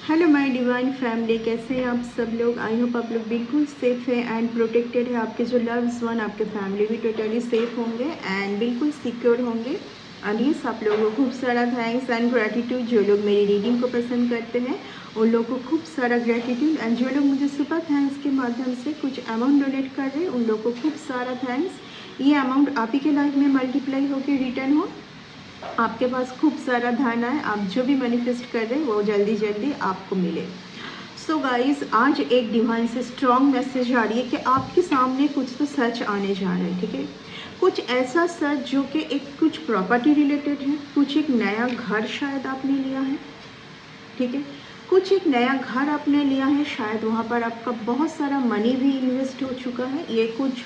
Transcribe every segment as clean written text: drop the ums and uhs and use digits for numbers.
Hello my divine family, कैसे हैं आप सब लोग। आई होप आप लोग बिल्कुल सेफ़ है एंड प्रोटेक्टेड है। आपके जो लव्स वन, आपके फैमिली भी टोटली सेफ़ होंगे एंड बिल्कुल सिक्योर होंगे। एंड यस, आप लोगों को खूब सारा थैंक्स एंड ग्रेटिट्यूड। जो लोग मेरी रीडिंग को पसंद करते हैं उन लोगों को खूब सारा ग्रेटिट्यूड। एंड जो लोग मुझे सुपर थैंक्स के माध्यम से कुछ अमाउंट डोनेट कर रहे हैं उन लोगों को खूब सारा थैंक्स। ये अमाउंट आप ही के लाइफ में मल्टीप्लाई होकर रिटर्न हो, आपके पास खूब सारा धन है। आप जो भी मैनिफेस्ट कर रहे हैं वो जल्दी जल्दी आपको मिले। सो गाइस, आज एक डिवाइन से स्ट्रॉन्ग मैसेज आ रही है कि आपके सामने कुछ तो सच आने जा रहा है। ठीक है, कुछ ऐसा सच जो कि एक कुछ प्रॉपर्टी रिलेटेड है, कुछ एक नया घर शायद आपने लिया है। ठीक है, कुछ एक नया घर आपने लिया है, शायद वहाँ पर आपका बहुत सारा मनी भी इन्वेस्ट हो चुका है। ये कुछ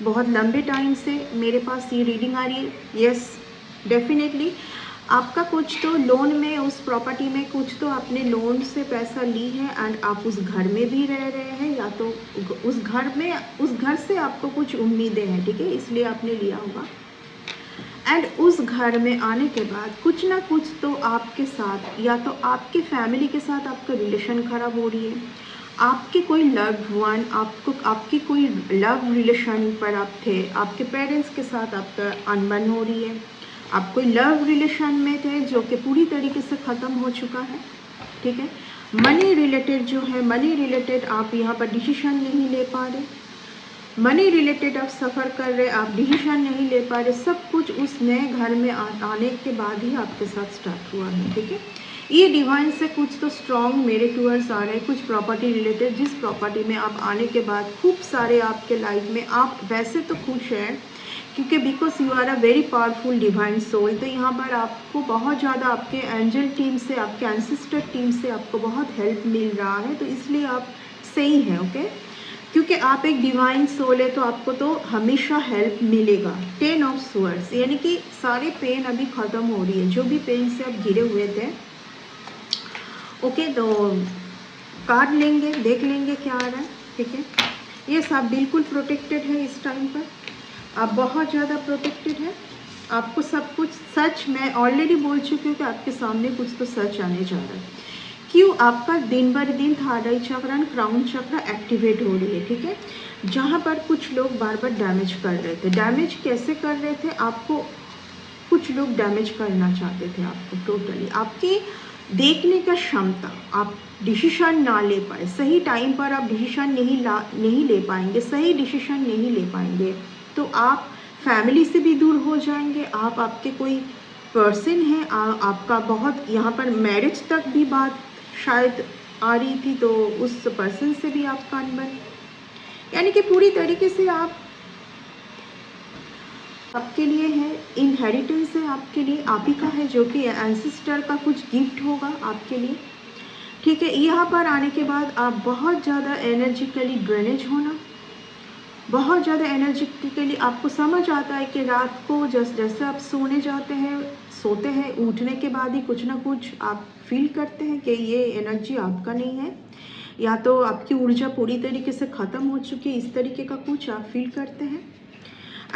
बहुत लंबे टाइम से मेरे पास ये रीडिंग आ रही है। यस, डेफिनेटली आपका कुछ तो लोन में, उस प्रॉपर्टी में कुछ तो आपने लोन से पैसा ली है एंड आप उस घर में भी रह रहे हैं, या तो उस घर से आपको कुछ उम्मीदें हैं। ठीक है, इसलिए आपने लिया होगा। एंड उस घर में आने के बाद कुछ ना कुछ तो आपके साथ, या तो आपके फैमिली के साथ आपका रिलेशन ख़राब हो रही है, आपके कोई लव्ड वन, आपकी कोई लव रिलेशन पर आप थे, आपके पेरेंट्स के साथ आपका अनबन हो रही है, आप कोई लव रिलेशन में थे जो कि पूरी तरीके से ख़त्म हो चुका है। ठीक है, मनी रिलेटेड जो है, मनी रिलेटेड आप यहाँ पर डिसीजन नहीं ले पा रहे, मनी रिलेटेड आप सफ़र कर रहे, आप डिसीजन नहीं ले पा रहे। सब कुछ उस नए घर में आने के बाद ही आपके साथ स्टार्ट हुआ है। ठीक है, ये डिवाइन से कुछ तो स्ट्रॉन्ग मेरे टूवर्ड्स आ रहे हैं, कुछ प्रॉपर्टी रिलेटेड, जिस प्रॉपर्टी में आप आने के बाद खूब सारे आपके लाइफ में आप वैसे तो खुश हैं क्योंकि because you are a very powerful divine soul. तो यहाँ पर आपको बहुत ज़्यादा आपके एंजल टीम से, आपके एंसेस्टर टीम से आपको बहुत हेल्प मिल रहा है, तो इसलिए आप सही हैं। ओके, क्योंकि आप एक डिवाइन सोल है तो आपको तो हमेशा हेल्प मिलेगा। 10 ऑफ स्वर्ड्स, यानी कि सारे पेन अभी ख़त्म हो रही है, जो भी पेन से आप घिरे हुए थे। ओके, तो कार्ड लेंगे, देख लेंगे क्या आ रहा है। ठीक है, ये सब बिल्कुल प्रोटेक्टेड है इस टाइम पर, आप बहुत ज़्यादा प्रोटेक्टेड है। आपको सब कुछ सच, मैं ऑलरेडी बोल चुकी हूँ कि आपके सामने कुछ तो सच आने जा रहा है। क्यों? आपका दिन बर दिन थर्ड आई चक्र एंड क्राउन चक्र एक्टिवेट हो रही है। ठीक है, जहाँ पर कुछ लोग बार बार डैमेज कर रहे थे। डैमेज कैसे कर रहे थे? आपको कुछ लोग डैमेज करना चाहते थे आपको टोटली। आपकी देखने का क्षमता, आप डिसीजन ना ले पाए, सही टाइम पर आप डिसीजन नहीं ले पाएंगे, सही डिसीजन नहीं ले पाएंगे तो आप फैमिली से भी दूर हो जाएंगे। आप, आपके कोई पर्सन है, आपका बहुत यहाँ पर मैरिज तक भी बात शायद आ रही थी, तो उस पर्सन से भी आपका अनबन, यानी कि पूरी तरीके से आपके लिए है, इनहेरिटेंस है आपके लिए, आप ही का है, जो कि एंसेस्टर का कुछ गिफ्ट होगा आपके लिए। ठीक है, यहाँ पर आने के बाद आप बहुत ज़्यादा एनर्जिकली ड्रेनेज होना, बहुत ज़्यादा एनर्जिटिकली आपको समझ आता है कि रात को जैसे आप सोते हैं, उठने के बाद ही कुछ ना कुछ आप फील करते हैं कि ये एनर्जी आपका नहीं है, या तो आपकी ऊर्जा पूरी तरीके से ख़त्म हो चुकी है, इस तरीके का कुछ आप फील करते हैं।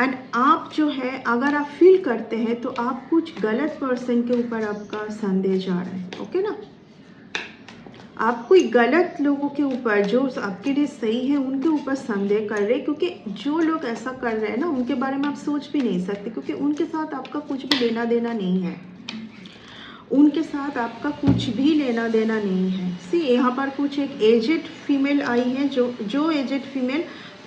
एंड आप जो है, अगर आप फील करते हैं तो आप कुछ गलत पर्सन के ऊपर आपका संदेह जा रहा है। ओके ना, आप कोई गलत लोगों के ऊपर, जो आपके लिए सही है उनके ऊपर संदेह कर रहे हैं, क्योंकि जो लोग ऐसा कर रहे हैं ना उनके बारे में आप सोच भी नहीं सकते, क्योंकि उनके साथ आपका कुछ भी लेना देना नहीं है, उनके साथ आपका कुछ भी लेना देना नहीं है। सी, यहाँ पर कुछ एक एजेड फीमेल आई है, जो एजेड फीमेल,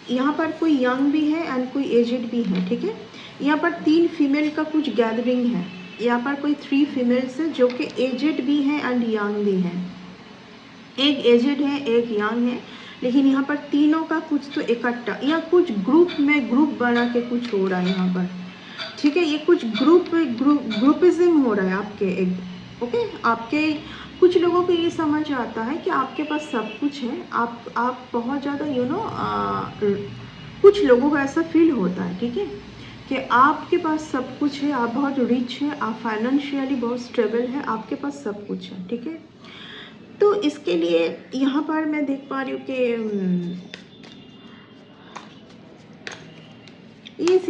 यहाँ पर कोई यंग भी है एंड कोई एजेड भी है। ठीक है, यहाँ पर 3 फीमेल का कुछ गैदरिंग है, यहाँ पर कोई 3 फीमेल्स है जो कि एजेड भी हैं एंड यंग भी हैं। एक एजेड है, एक यंग है, लेकिन यहाँ पर तीनों का कुछ तो इकट्ठा, या कुछ ग्रुप बना के कुछ हो रहा है यहाँ पर। ठीक है, ये कुछ ग्रुपिज्म हो रहा है आपके एक। ओके, आपके कुछ लोगों को ये समझ आता है कि आपके पास सब कुछ है, आप बहुत ज़्यादा कुछ लोगों को ऐसा फील होता है। ठीक है, कि आपके पास सब कुछ है, आप बहुत रिच है, आप फाइनेंशियली बहुत स्टेबल है, आपके पास सब कुछ है। ठीक है, तो इसके लिए यहाँ पर मैं देख पा रही हूँ कि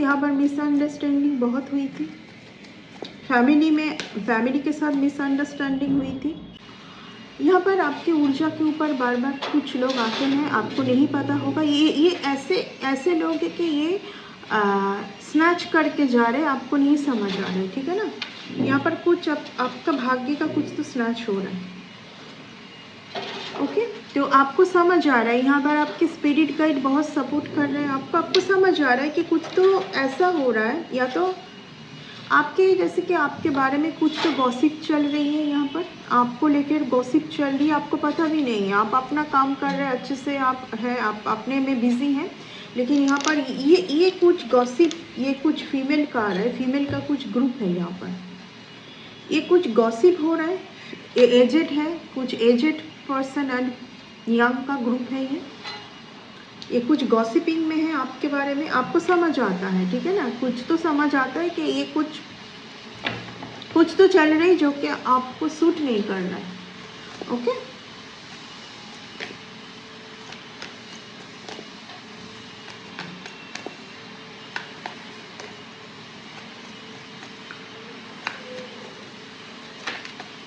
यहाँ पर मिसअंडरस्टैंडिंग बहुत हुई थी, फैमिली के साथ मिसअंडरस्टैंडिंग हुई थी। यहाँ पर आपकी ऊर्जा के ऊपर बार बार कुछ लोग आते हैं, आपको नहीं पता होगा। ये ऐसे ऐसे लोग हैं कि ये स्नैच करके जा रहे हैं, आपको नहीं समझ आ रहा है, ठीक है ना। यहाँ पर कुछ आपका भाग्य का कुछ तो स्नैच हो रहा है, ओके। तो आपको समझ आ रहा है, यहाँ पर आपके स्पिरिट गाइड बहुत सपोर्ट कर रहे हैं आपको समझ आ रहा है कि कुछ तो ऐसा हो रहा है, या तो आपके जैसे कि आपके बारे में कुछ तो गॉसिप चल रही है, यहाँ पर आपको लेकर गॉसिप चल रही है, आपको पता भी नहीं है। आप अपना काम कर रहे हैं अच्छे से, आप अपने में बिजी हैं, लेकिन यहाँ पर ये कुछ गॉसिप, ये कुछ फीमेल का आ रहा है, फीमेल का कुछ ग्रुप है यहाँ पर, ये कुछ गॉसिप हो रहा है। एजेड है, कुछ एजेड पर्सन एंड यंग का ग्रुप है ये कुछ गॉसिपिंग में है आपके बारे में, आपको समझ आता है, ठीक है ना। कुछ तो समझ आता है कि ये कुछ तो चल रही जो कि आपको सूट नहीं कर रहा है, ओके।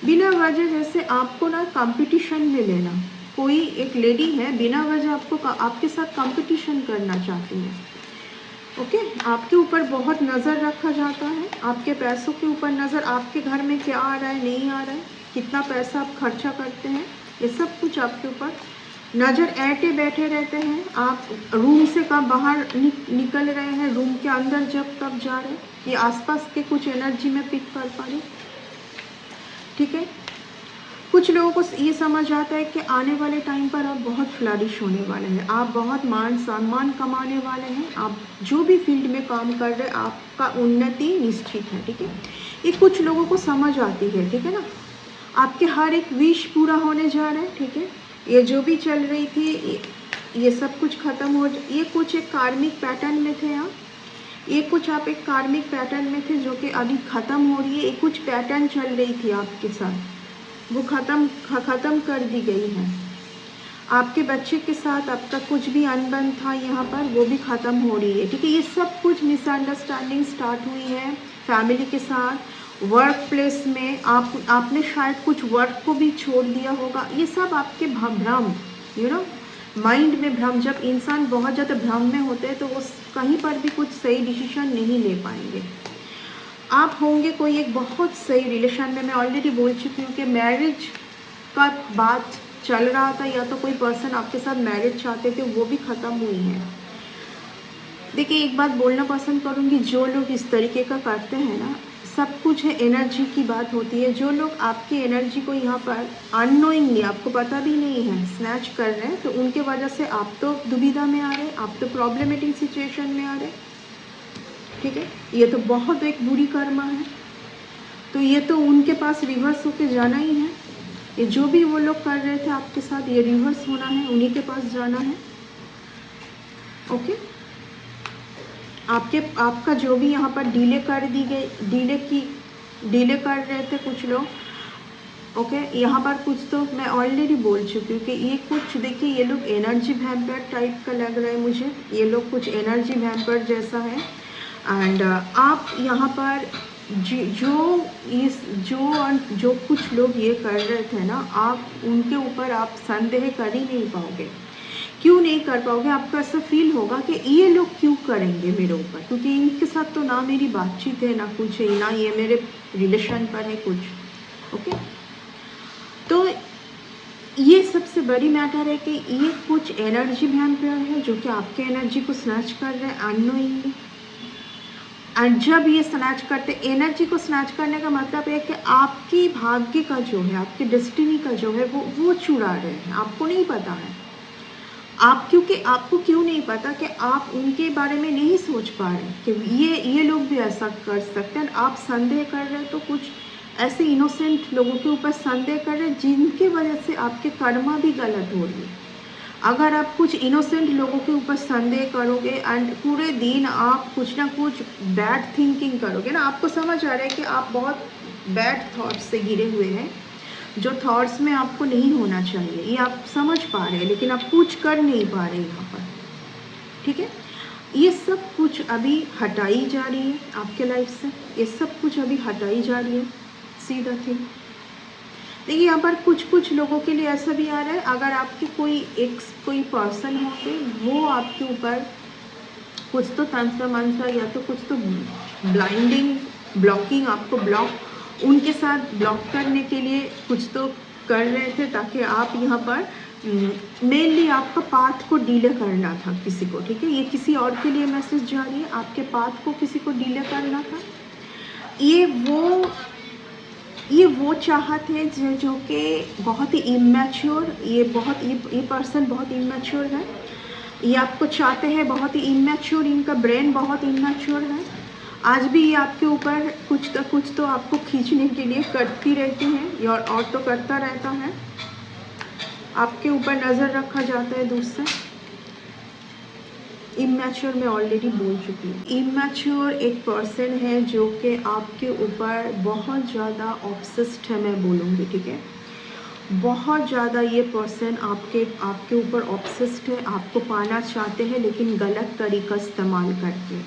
बिना वजह जैसे आपको ना कंपटीशन में लेना, कोई एक लेडी है बिना वजह आपके साथ कंपटीशन करना चाहती है, ओके। आपके ऊपर बहुत नज़र रखा जाता है, आपके पैसों के ऊपर नज़र, आपके घर में क्या आ रहा है नहीं आ रहा है, कितना पैसा आप खर्चा करते हैं, ये सब कुछ आपके ऊपर नज़र ऐटे बैठे रहते हैं। आप रूम से कब बाहर निकल रहे हैं, रूम के अंदर जब तब जा रहे हैं, ये आसपास के कुछ एनर्जी में पिक कर पा रही, ठीक है। कुछ लोगों को ये समझ आता है कि आने वाले टाइम पर आप बहुत फ्लरिश होने वाले हैं, आप बहुत मान सम्मान कमाने वाले हैं, आप जो भी फील्ड में काम कर रहे हैं आपका उन्नति निश्चित है, ठीक है। ये कुछ लोगों को समझ आती है, ठीक है ना। आपके हर एक विश पूरा होने जा रहा है, ठीक है। ये जो भी चल रही थी ये सब कुछ ख़त्म हो, ये कुछ एक कार्मिक पैटर्न में थे आप, ये कुछ आप एक कार्मिक पैटर्न में थे जो कि अभी ख़त्म हो रही है। ये कुछ पैटर्न चल रही थी आपके साथ, वो ख़त्म कर दी गई है। आपके बच्चे के साथ आपका कुछ भी अनबन था यहाँ पर, वो भी ख़त्म हो रही है, ठीक है। ये सब कुछ मिसअंडरस्टैंडिंग स्टार्ट हुई है फैमिली के साथ, वर्क प्लेस में आपने शायद कुछ वर्क को भी छोड़ दिया होगा। ये सब आपके भ्रम, माइंड में भ्रम, जब इंसान बहुत ज़्यादा भ्रम में होते हैं तो वो कहीं पर भी कुछ सही डिसीजन नहीं ले पाएंगे। आप होंगे कोई एक बहुत सही रिलेशन में, मैं ऑलरेडी बोल चुकी हूँ कि मैरिज का बात चल रहा था, या तो कोई पर्सन आपके साथ मैरिज चाहते थे, वो भी ख़त्म हुई है। देखिए एक बात बोलना पसंद करूँगी, जो लोग इस तरीके का करते हैं ना, सब कुछ है एनर्जी की बात होती है। जो लोग आपकी एनर्जी को यहाँ पर अननोइंगली, आपको पता भी नहीं है, स्नैच कर रहे हैं, तो उनके वजह से आप तो दुविधा में आ रहे, आप तो प्रॉब्लमेटिक सिचुएशन में आ रहे, ठीक है। ये तो बहुत एक बुरी कर्मा है, तो ये तो उनके पास रिवर्स होके जाना ही है। ये जो भी वो लोग कर रहे थे आपके साथ, ये रिवर्स होना है, उन्हीं के पास जाना है, ओके। आपका जो भी यहाँ पर डिले कर दी गई, डिले कर रहे थे कुछ लोग, ओके। यहाँ पर कुछ तो मैं ऑलरेडी बोल चुकी हूँ कि ये कुछ, देखिए ये लोग एनर्जी वैम्पायर टाइप का लग रहा है मुझे, ये लोग कुछ एनर्जी वैम्पायर जैसा है। एंड आप यहाँ पर जो कुछ लोग ये कर रहे थे ना, आप उनके ऊपर आप संदेह कर ही नहीं पाओगे। क्यों नहीं कर पाओगे? आपको ऐसा फील होगा कि ये लोग क्यों करेंगे मेरे ऊपर, क्योंकि इनके साथ तो ना मेरी बातचीत है, ना कुछ है, ना ये मेरे रिलेशन पर है कुछ, ओके। तो ये सबसे बड़ी मैटर है कि ये कुछ एनर्जी वैम्पायर है जो कि आपके एनर्जी को स्नैच कर रहे हैं अननोइंगली। एंड जब ये स्नैच करते, एनर्जी को स्नैच करने का मतलब है कि आपकी भाग्य का जो है, आपकी डेस्टिनी का जो है, वो चुरा रहे हैं, आपको नहीं पता है। क्योंकि आपको क्यों नहीं पता कि आप उनके बारे में नहीं सोच पा रहे कि ये लोग भी ऐसा कर सकते हैं। आप संदेह कर रहे हैं, तो कुछ ऐसे इनोसेंट लोगों के ऊपर संदेह कर रहे हैं जिनके वजह से आपके कर्मा भी गलत हो रही है। अगर आप कुछ इनोसेंट लोगों के ऊपर संदेह करोगे एंड पूरे दिन आप कुछ ना कुछ बैड थिंकिंग करोगे ना, आपको समझ आ रहा है कि आप बहुत बैड थॉट्स से घिरे हुए हैं, जो थॉट्स में आपको नहीं होना चाहिए, ये आप समझ पा रहे हैं, लेकिन आप कुछ कर नहीं पा रहे यहाँ पर, ठीक है। ये सब कुछ अभी हटाई जा रही है आपके लाइफ से, ये सब कुछ अभी हटाई जा रही है, सी द थिंग। देखिए यहाँ पर कुछ लोगों के लिए ऐसा भी आ रहा है, अगर आपके कोई पर्सन होंगे वो आपके ऊपर कुछ तो तंत्र मंत्र या तो कुछ तो ब्लाइंडिंग ब्लॉकिंग, आपको ब्लॉक उनके साथ ब्लॉक करने के लिए कुछ तो कर रहे थे, ताकि आप यहाँ पर मेनली आपका पाथ को डीले करना था किसी को, ठीक है। ये किसी और के लिए मैसेज जा रही है, आपके पाथ को किसी को डीले करना था। ये वो चाहत है जो कि बहुत ही इमैच्योर, ये पर्सन बहुत इमैच्योर है। ये आपको चाहते हैं बहुत ही इमैच्योर, इनका ब्रेन बहुत इमैच्योर है। आज भी ये आपके ऊपर कुछ तो आपको खींचने के लिए करती रहती हैं, और तो करता रहता है। आपके ऊपर नज़र रखा जाता है दूसरा। इमैच्योर मैं ऑलरेडी बोल चुकी हूँ। इमैच्योर एक पर्सन है जो कि आपके ऊपर बहुत ज़्यादा ऑब्सेस्ड है, मैं बोलूँगी, ठीक है। बहुत ज़्यादा ये पर्सन आपके ऊपर ऑब्सेस्ड है, आपको पाना चाहते हैं लेकिन गलत तरीका इस्तेमाल करके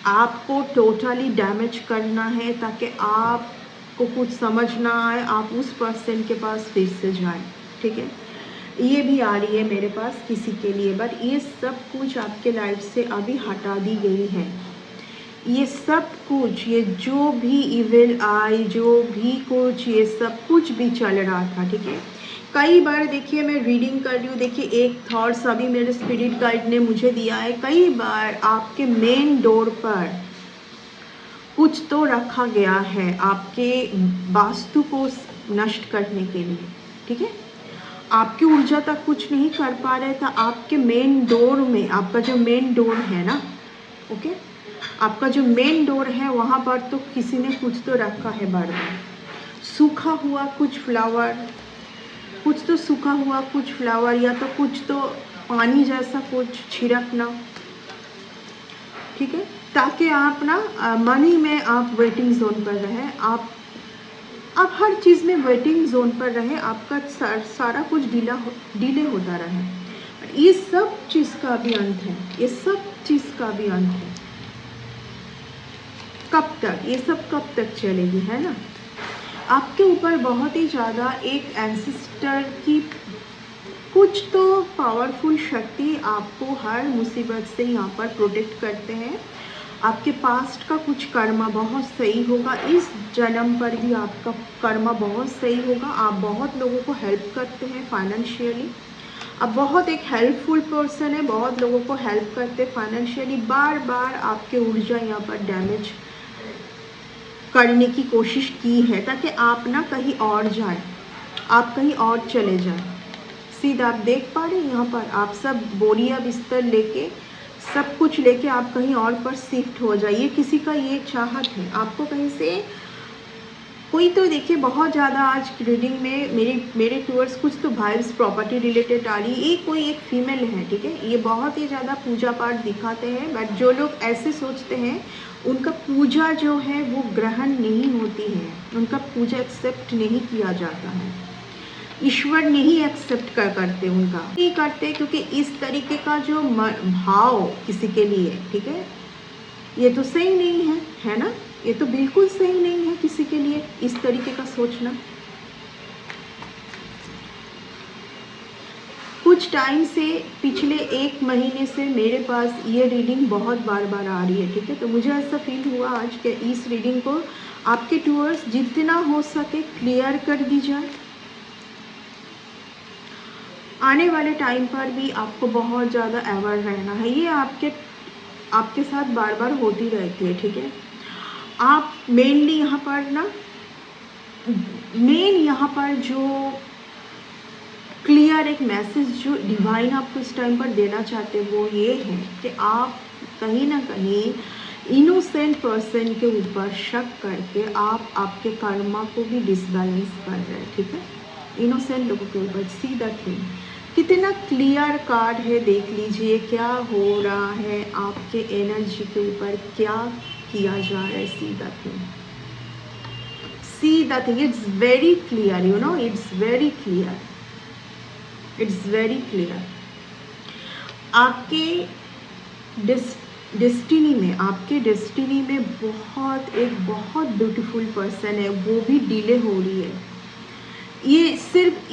आपको टोटली डैमेज करना है, ताकि आपको कुछ समझ ना आए, आप उस पर्सन के पास फिर से जाएं, ठीक है। ये भी आ रही है मेरे पास किसी के लिए, बट ये सब कुछ आपके लाइफ से अभी हटा दी गई है। ये सब कुछ, ये जो भी इविल आई, जो भी कुछ, ये सब कुछ भी चल रहा था, ठीक है। कई बार देखिए मैं रीडिंग कर रही हूँ, देखिए एक थॉट्स अभी मेरे स्पिरिट गाइड ने मुझे दिया है, कई बार आपके मेन डोर पर कुछ तो रखा गया है आपके वास्तु को नष्ट करने के लिए, ठीक है। आपकी ऊर्जा तक कुछ नहीं कर पा रहे था, आपके मेन डोर में, आपका जो मेन डोर है ना, ओके, आपका जो मेन डोर है वहाँ पर तो किसी ने कुछ तो रखा है बर्तन, सूखा हुआ कुछ फ्लावर, कुछ तो सूखा हुआ कुछ फ्लावर, या तो कुछ तो पानी जैसा कुछ छिड़कना, ठीक है, ताकि आप ना मनी में आप वेटिंग जोन पर रहें, आप हर चीज़ में वेटिंग जोन पर रहे, आपका सारा कुछ डिले होता रहे। ये सब चीज़ का भी अंत है, ये सब चीज़ का भी अंत है। कब तक ये सब कब तक चलेगी, है ना। आपके ऊपर बहुत ही ज़्यादा एक एंसेस्टर की कुछ तो पावरफुल शक्ति आपको हर मुसीबत से यहाँ पर प्रोटेक्ट करते हैं। आपके पास्ट का कुछ कर्मा बहुत सही होगा, इस जन्म पर भी आपका कर्मा बहुत सही होगा। आप बहुत लोगों को हेल्प करते हैं फाइनेंशियली, आप बहुत एक हेल्पफुल पर्सन है, बहुत लोगों को हेल्प करते हैं फाइनेंशियली। बार बार आपके ऊर्जा यहाँ पर डैमेज करने की कोशिश की है, ताकि आप ना कहीं और जाएं, आप कहीं और चले जाएं। सीधा आप देख पा रहे हैं यहाँ पर, आप सब बोरिया बिस्तर लेके, सब कुछ लेके आप कहीं और पर शिफ्ट हो जाइए। किसी का ये चाहत है आपको कहीं से कोई तो, देखिए बहुत ज़्यादा आज रीडिंग में मेरे टूवर्ड्स कुछ तो वाइब्स प्रॉपर्टी रिलेटेड आ रही है। ये कोई एक फीमेल है, ठीक है, ये बहुत ही ज़्यादा पूजा पाठ दिखाते हैं, बट जो लोग ऐसे सोचते हैं उनका पूजा जो है वो ग्रहण नहीं होती है, उनका पूजा एक्सेप्ट नहीं किया जाता है, ईश्वर नहीं एक्सेप्ट करते, उनका नहीं करते, क्योंकि इस तरीके का जो भाव किसी के लिए, ठीक है, ये तो सही नहीं है ना, ये तो बिल्कुल सही नहीं है किसी के लिए इस तरीके का सोचना। कुछ टाइम से, पिछले 1 महीने से मेरे पास ये रीडिंग बहुत बार बार आ रही है, ठीक है। तो मुझे ऐसा फील हुआ आज के इस रीडिंग को आपके टूवर्स जितना हो सके क्लियर कर दी जाए। आने वाले टाइम पर भी आपको बहुत ज़्यादा अवेयर रहना है, ये आपके साथ बार बार होती रहती है, ठीक है। आप मेनली यहाँ पर ना, यहाँ पर जो क्लियर एक मैसेज जो डिवाइन आपको इस टाइम पर देना चाहते हैं वो ये है कि आप कहीं ना कहीं इनोसेंट पर्सन के ऊपर शक करके आप आपके कर्मा को भी डिसबैलेंस कर रहे हैं, ठीक है, इनोसेंट लोगों के ऊपर। सी द थिंग, कितना क्लियर कार्ड है, देख लीजिए क्या हो रहा है आपके एनर्जी के ऊपर, क्या किया जा रहा है। See the thing, see the thing, it's very clear, you know, it's very clear, it's very clear. आपके डेस्टिनी में, आपके डेस्टिनी में बहुत ब्यूटीफुल पर्सन है, वो भी डिले हो रही है, ये सिर्फ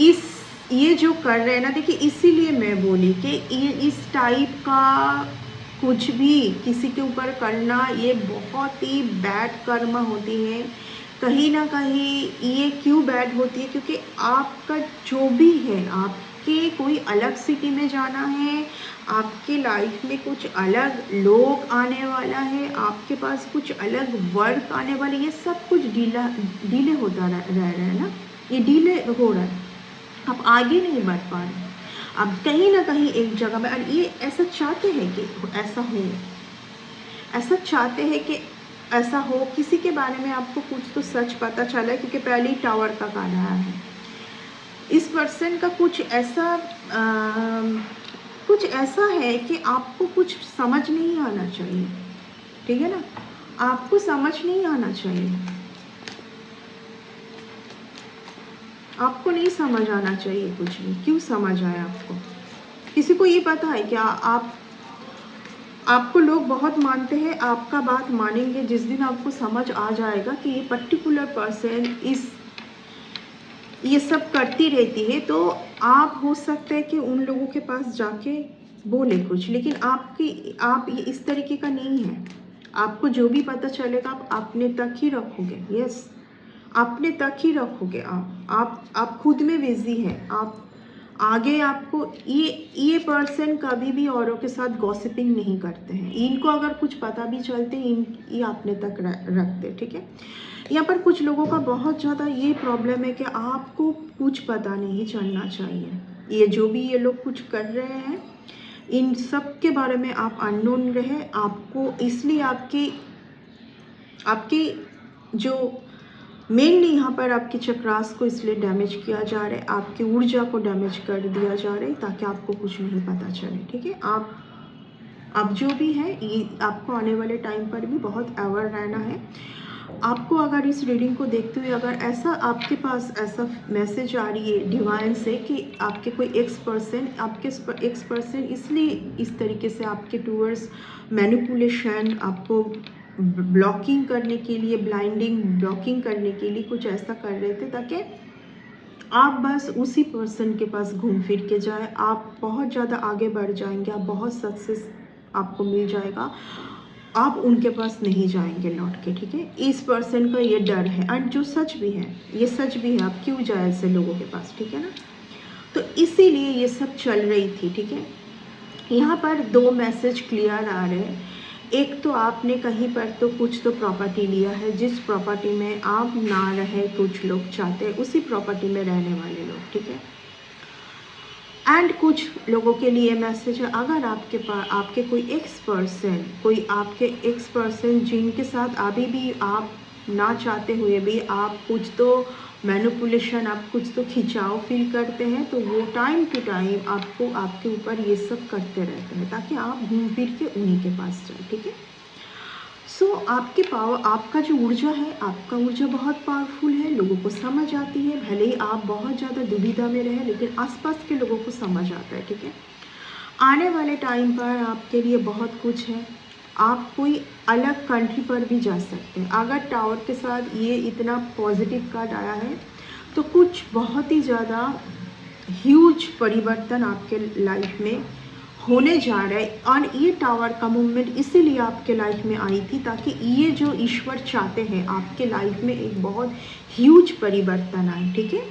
ये जो कर रहे हैं ना, देखिए इसीलिए मैं बोली कि ये इस टाइप का कुछ भी किसी के ऊपर करना ये बहुत ही बैड कर्म होती है। कहीं ना कहीं ये क्यों बैड होती है, क्योंकि आपका जो भी है, आपके कोई अलग सिटी में जाना है, आपके लाइफ में कुछ अलग लोग आने वाला है, आपके पास कुछ अलग वर्क आने वाले, ये सब कुछ डीले होता रह रहा है ना, ये डीले हो रहा है, आप आगे नहीं बढ़ पा रहे। अब कहीं ना कहीं एक जगह में, और ये ऐसा चाहते हैं कि ऐसा हो, ऐसा चाहते हैं कि ऐसा हो। किसी के बारे में आपको कुछ तो सच पता चला है, क्योंकि पहले ही टावर का कार्ड आया है। इस पर्सन का कुछ ऐसा है कि आपको कुछ समझ नहीं आना चाहिए, ठीक है ना, आपको समझ नहीं आना चाहिए, आपको नहीं समझ आना चाहिए कुछ भी। क्यों समझ आया आपको? किसी को ये पता है क्या आपको लोग बहुत मानते हैं, आपका बात मानेंगे जिस दिन आपको समझ आ जाएगा कि ये पर्टिकुलर पर्सन ये सब करती रहती है, तो आप हो सकता है कि उन लोगों के पास जाके बोले कुछ, लेकिन आप ये इस तरीके का नहीं है। आपको जो भी पता चलेगा आप अपने तक ही रखोगे। यस, अपने तक ही रखोगे। आप खुद में बिजी है। आप आगे आपको ये पर्सन कभी भी औरों के साथ गॉसिपिंग नहीं करते हैं। इनको अगर कुछ पता भी चलते ये अपने तक रखते, ठीक है। यहाँ पर कुछ लोगों का बहुत ज़्यादा ये प्रॉब्लम है कि आपको कुछ पता नहीं चलना चाहिए। ये जो भी ये लोग कुछ कर रहे हैं, इन सब के बारे में आप अननोन रहे। आपको इसलिए आपकी जो मेनली यहाँ पर आपके चक्रास को इसलिए डैमेज किया जा रहा है, आपकी ऊर्जा को डैमेज कर दिया जा रहा है, ताकि आपको कुछ नहीं पता चले, ठीक है। आप जो भी है, ये आपको आने वाले टाइम पर भी बहुत अवेयर रहना है। आपको अगर इस रीडिंग को देखते हुए अगर ऐसा आपके पास ऐसा मैसेज आ रही है डिवाइन से कि आपके कोई एक्स पर्सन इसलिए इस तरीके से आपके टूवर्ड्स मैनिपुलेशन, आपको ब्लॉकिंग करने के लिए, ब्लाइंडिंग ब्लॉकिंग करने के लिए कुछ ऐसा कर रहे थे, ताकि आप बस उसी पर्सन के पास घूम फिर के जाए, आप बहुत ज़्यादा आगे बढ़ जाएंगे, आप बहुत सक्सेस आपको मिल जाएगा, आप उनके पास नहीं जाएंगे लौट के, ठीक है। इस पर्सन का ये डर है, और जो सच भी है, ये सच भी है। आप क्यों जाए ऐसे लोगों के पास, ठीक है ना। तो इसीलिए ये सब चल रही थी, ठीक है। यहाँ पर दो मैसेज क्लियर आ रहे हैं। एक तो आपने कहीं पर तो कुछ तो प्रॉपर्टी लिया है, जिस प्रॉपर्टी में आप ना रहे, कुछ लोग चाहते हैं उसी प्रॉपर्टी में रहने वाले लोग, ठीक है। एंड कुछ लोगों के लिए मैसेज है, अगर आपके पास आपके कोई एक्स पर्सन जिनके साथ अभी भी आप ना चाहते हुए भी आप कुछ तो मैनिपुलेशन, आप कुछ तो खिंचाव फील करते हैं, तो वो टाइम टू टाइम आपको आपके ऊपर ये सब करते रहते हैं, ताकि आप घूम फिर के उन्हीं के पास जाए, ठीक है। सो आपके पावर, आपका जो ऊर्जा है, आपका ऊर्जा बहुत पावरफुल है, लोगों को समझ आती है। भले ही आप बहुत ज़्यादा दुविधा में रहे, लेकिन आसपास के लोगों को समझ आता है, ठीक है। आने वाले टाइम पर आपके लिए बहुत कुछ है। आप कोई अलग कंट्री पर भी जा सकते हैं। अगर टावर के साथ ये इतना पॉजिटिव कार्ड आया है, तो कुछ बहुत ही ज़्यादा ह्यूज परिवर्तन आपके लाइफ में होने जा रहा है। और ये टावर का मूवमेंट इसीलिए आपके लाइफ में आई थी, ताकि ये जो ईश्वर चाहते हैं आपके लाइफ में एक बहुत ह्यूज परिवर्तन आए, ठीक है।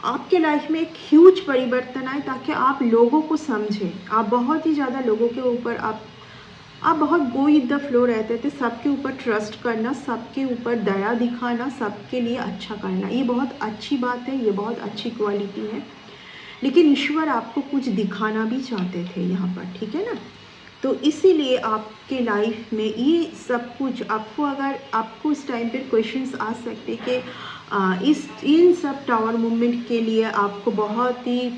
आपके लाइफ में एक ह्यूज परिवर्तन आए, ताकि आप लोगों को समझें। आप बहुत ही ज़्यादा लोगों के ऊपर आप बहुत गो विद द फ्लो रहते थे, सबके ऊपर ट्रस्ट करना, सबके ऊपर दया दिखाना, सबके लिए अच्छा करना, ये बहुत अच्छी बात है, ये बहुत अच्छी क्वालिटी है। लेकिन ईश्वर आपको कुछ दिखाना भी चाहते थे यहाँ पर, ठीक है ना। तो इसीलिए आपके लाइफ में ये सब कुछ आपको, अगर आपको इस टाइम पर क्वेश्चंस आ सकते कि इन सब टावर मूवमेंट के लिए आपको बहुत ही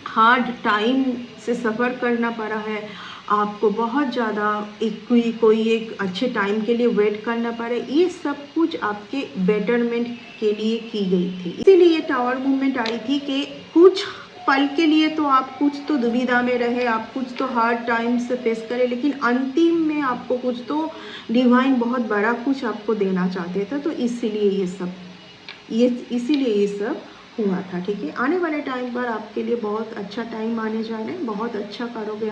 हार्ड टाइम से सफ़र करना पड़ा है, आपको बहुत ज़्यादा कोई एक अच्छे टाइम के लिए वेट करना पड़े, ये सब कुछ आपके बेटरमेंट के लिए की गई थी। इसीलिए ये टावर मूवमेंट आई थी कि कुछ पल के लिए तो आप कुछ तो दुविधा में रहे, आप कुछ तो हार्ड टाइम से फेस करें, लेकिन अंतिम में आपको कुछ तो डिवाइन बहुत बड़ा कुछ आपको देना चाहते थे। तो इसीलिए ये सब हुआ था, ठीक है। आने वाले टाइम पर आपके लिए बहुत अच्छा टाइम आने जा रहा है, बहुत अच्छा करोगे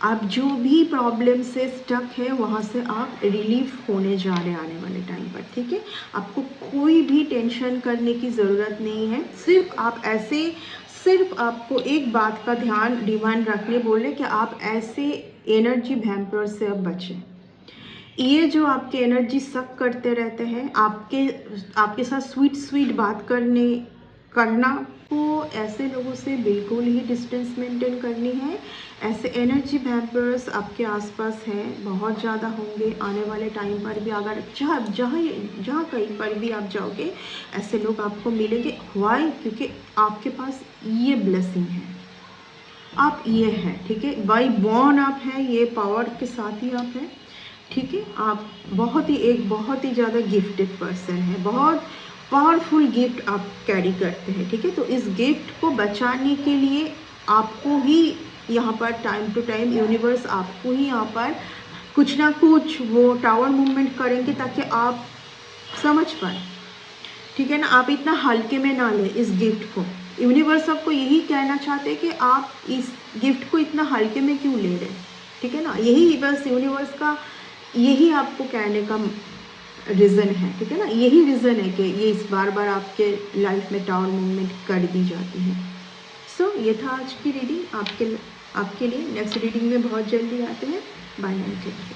आप जो भी प्रॉब्लम से स्टक है वहाँ से आप रिलीफ होने जा रहे हैं आने वाले टाइम पर, ठीक है। आपको कोई भी टेंशन करने की ज़रूरत नहीं है। सिर्फ आपको एक बात का ध्यान रखने बोले कि आप ऐसे एनर्जी वैम्पायर से अब बचें। ये जो आपके एनर्जी सक करते रहते हैं, आपके साथ स्वीट बात करना को ऐसे लोगों से बिल्कुल ही डिस्टेंस मेंटेन करनी है। ऐसे एनर्जी वैम्पायर्स आपके आसपास हैं, बहुत ज़्यादा होंगे आने वाले टाइम पर भी। अगर जहाँ कहीं पर भी आप जाओगे ऐसे लोग आपको मिलेंगे। वाई? क्योंकि आपके पास ये ब्लेसिंग है, आप ये हैं, ठीक है। बाई बॉर्न आप हैं, ये पावर के साथ ही आप हैं, ठीक है। आप बहुत ही ज़्यादा गिफ्टेड पर्सन है, बहुत पावरफुल गिफ्ट आप कैरी करते हैं, ठीक है। तो इस गिफ्ट को बचाने के लिए आपको ही यहाँ पर टाइम टू टाइम यूनिवर्स आपको ही यहाँ पर कुछ ना कुछ वो टावर मूवमेंट करेंगे ताकि आप समझ पाए, ठीक है ना। आप इतना हल्के में ना लें इस गिफ्ट को। यूनिवर्स आपको यही कहना चाहते हैं कि आप इस गिफ्ट को इतना हल्के में क्यों ले रहे हैं, ठीक है ना। यही बस यूनिवर्स का यही आपको कहने का रीज़न है, ठीक है ना। यही रीज़न है कि ये इस बार आपके लाइफ में टावर मूवमेंट कर दी जाती है। सो ये था आज की रीडिंग आपके लिए। नेक्स्ट रीडिंग में बहुत जल्दी आते हैं। Bye and take care.